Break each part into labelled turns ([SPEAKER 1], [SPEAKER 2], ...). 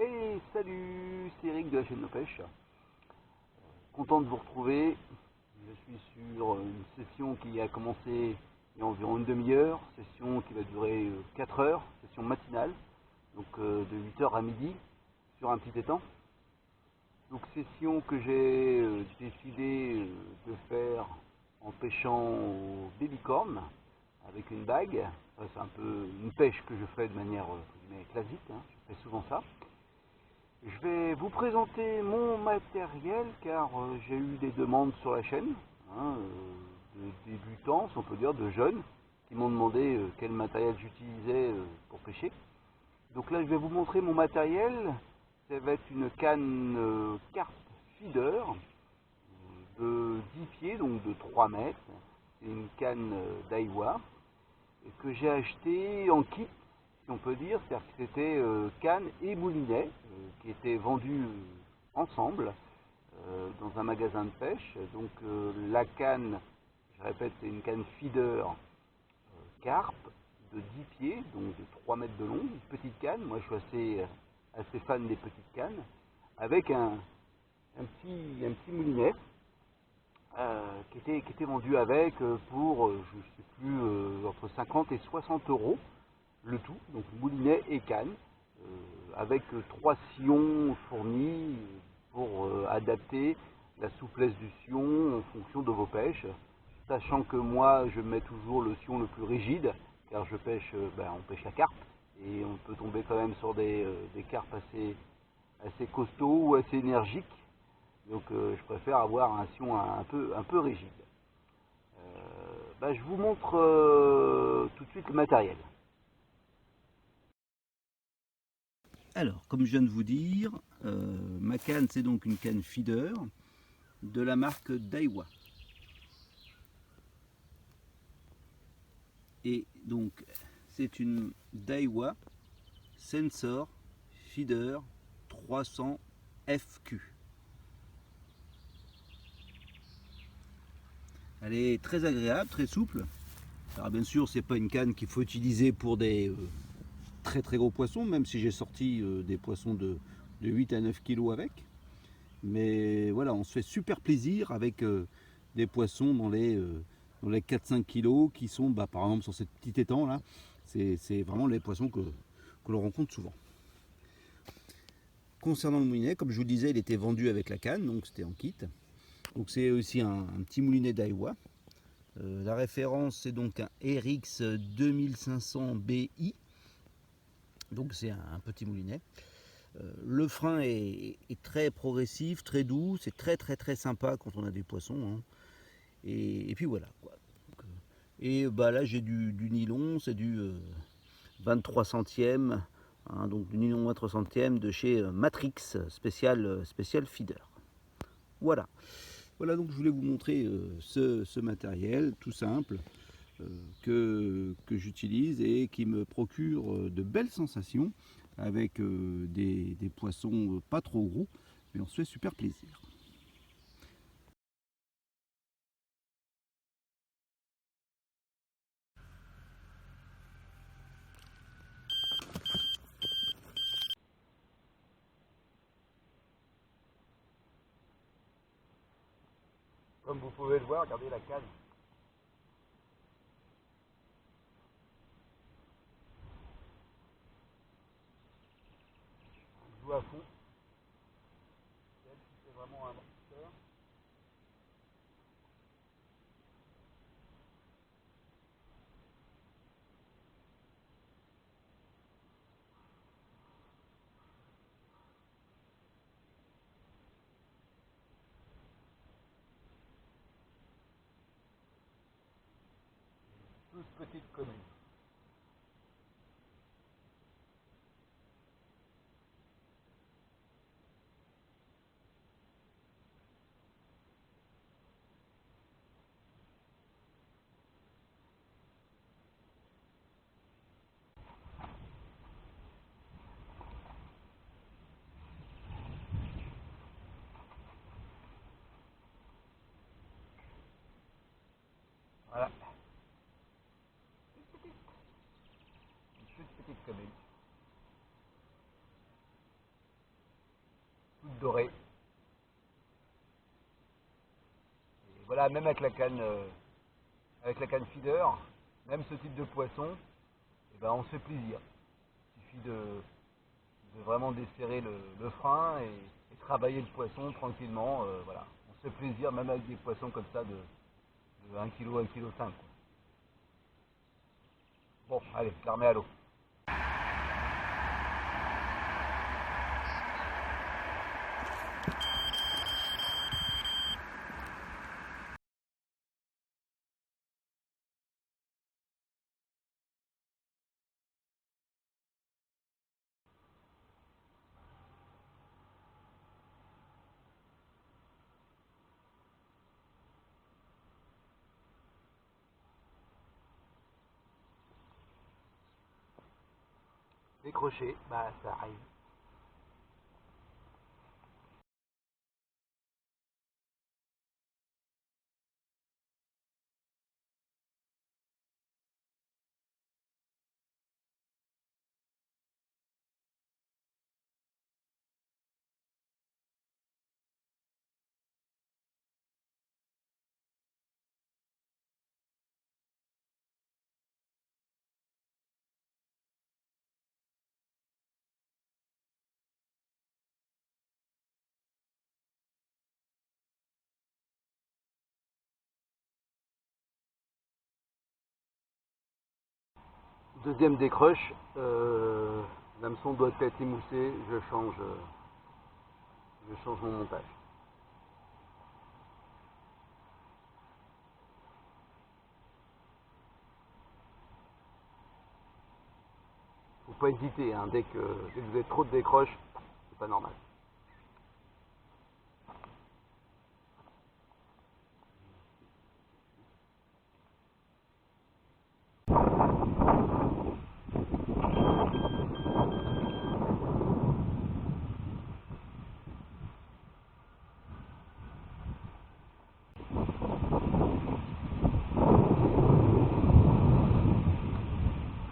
[SPEAKER 1] Et salut, c'est Eric de la chaîne No Pêche. Content de vous retrouver. Je suis sur une session qui a commencé il y a environ une demi-heure, session qui va durer 4 heures, session matinale, donc de 8 heures à midi sur un petit étang. Donc session que j'ai décidé de faire en pêchant au babycorn avec une bague. C'est un peu une pêche que je fais de manière classique, hein. Je fais souvent ça. Je vais vous présenter mon matériel car j'ai eu des demandes sur la chaîne, hein, de débutants, si on peut dire, de jeunes, qui m'ont demandé quel matériel j'utilisais pour pêcher. Donc là je vais vous montrer mon matériel. Ça va être une canne carp feeder de 10 pieds, donc de 3 mètres. C'est une canne Daiwa que j'ai acheté en kit, si on peut dire, c'est-à-dire que c'était canne et moulinet qui étaient vendus ensemble dans un magasin de pêche. Donc la canne, je répète, c'est une canne feeder carpe de 10 pieds, donc de 3 mètres de long, une petite canne. Moi je suis assez fan des petites cannes, avec un petit moulinet qui était vendu avec pour, je ne sais plus, entre 50 et 60 euros le tout, donc moulinet et canne, avec 3 sillons fournis pour adapter la souplesse du sillon en fonction de vos pêches, sachant que moi je mets toujours le sillon le plus rigide, car je pêche, on pêche la carpe, et on peut tomber quand même sur des carpes assez costauds ou assez énergiques, donc je préfère avoir un sillon un peu rigide. Je vous montre tout de suite le matériel. Alors, comme je viens de vous dire, ma canne c'est donc une canne feeder de la marque Daiwa. Et donc c'est une Daiwa Sensor Feeder 300 FQ. Elle est très agréable, très souple. Alors bien sûr c'est pas une canne qu'il faut utiliser pour des très gros poissons, même si j'ai sorti des poissons de 8 à 9 kg avec. Mais voilà, on se fait super plaisir avec des poissons dans les 4-5 kg qui sont, par exemple sur cette petite étang là, c'est vraiment les poissons que l'on rencontre souvent. Concernant le moulinet, comme je vous le disais, il était vendu avec la canne, donc c'était en kit. Donc c'est aussi un petit moulinet Daiwa. La référence c'est donc un RX 2500 BI. Donc c'est un petit moulinet. Le frein est très progressif, très doux, c'est très sympa quand on a des poissons, hein. Et puis voilà quoi. Donc, et là j'ai du nylon, c'est du 23 centièmes, hein, donc du nylon 23 centièmes de chez Matrix spécial feeder. Voilà. Voilà, donc je voulais vous montrer ce matériel tout simple que j'utilise et qui me procure de belles sensations avec des poissons pas trop gros, mais on se fait super plaisir. Comme vous pouvez le voir, regardez la canne. Je joue à fond. C'est vraiment un monster. Tous petites communes. Voilà. Une toute petite commune. doré. Et voilà, même avec la canne feeder, même ce type de poisson, eh ben, on se fait plaisir. Il suffit de vraiment desserrer le frein et travailler le poisson tranquillement. Voilà. On se fait plaisir même avec des poissons comme ça de 1 kg, 1,5 kg. Bon, allez, je la remets à l'eau. Décrocher, bah ça arrive. Deuxième décroche, l'hameçon doit être émoussé, je change mon montage. Faut pas hésiter, hein, dès que vous avez trop de décroches, c'est pas normal.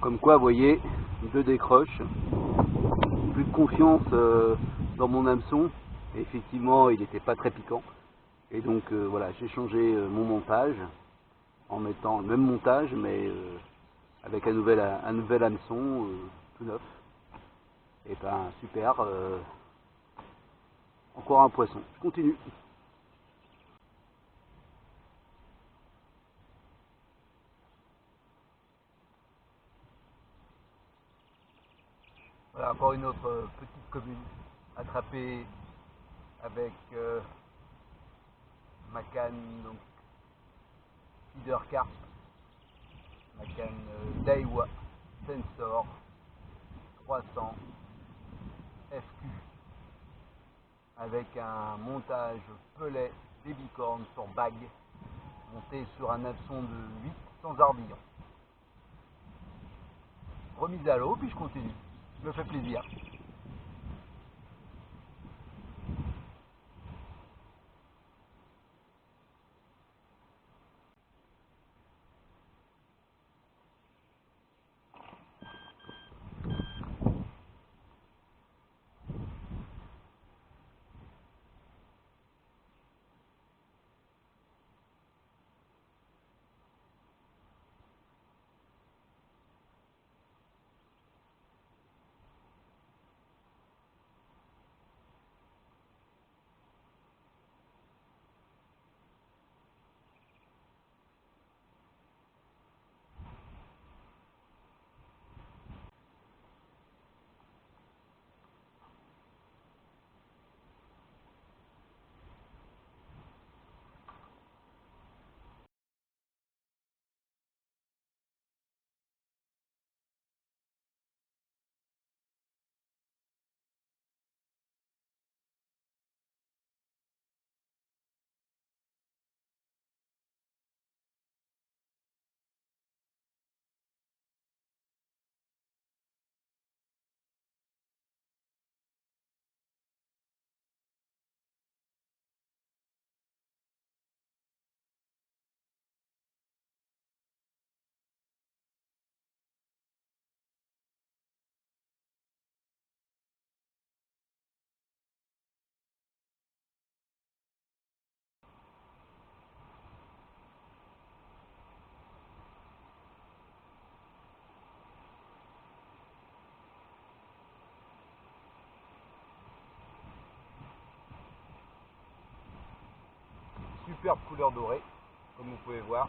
[SPEAKER 1] Comme quoi, vous voyez, 2 décroches, plus de confiance dans mon hameçon. Et effectivement, il n'était pas très piquant. Et donc voilà, j'ai changé mon montage en mettant le même montage, mais avec un nouvel hameçon tout neuf. Et ben super, encore un poisson. Je continue. Voilà, encore une autre petite commune attrapée avec ma canne donc feeder carp, ma canne Daiwa Sensor 300 FQ avec un montage pelet des bicornes sur bague monté sur un hameçon de 8 sans arbillon. Remise à l'eau, puis je continue. Je me fais plaisir.
[SPEAKER 2] superbe couleur dorée, comme vous pouvez voir.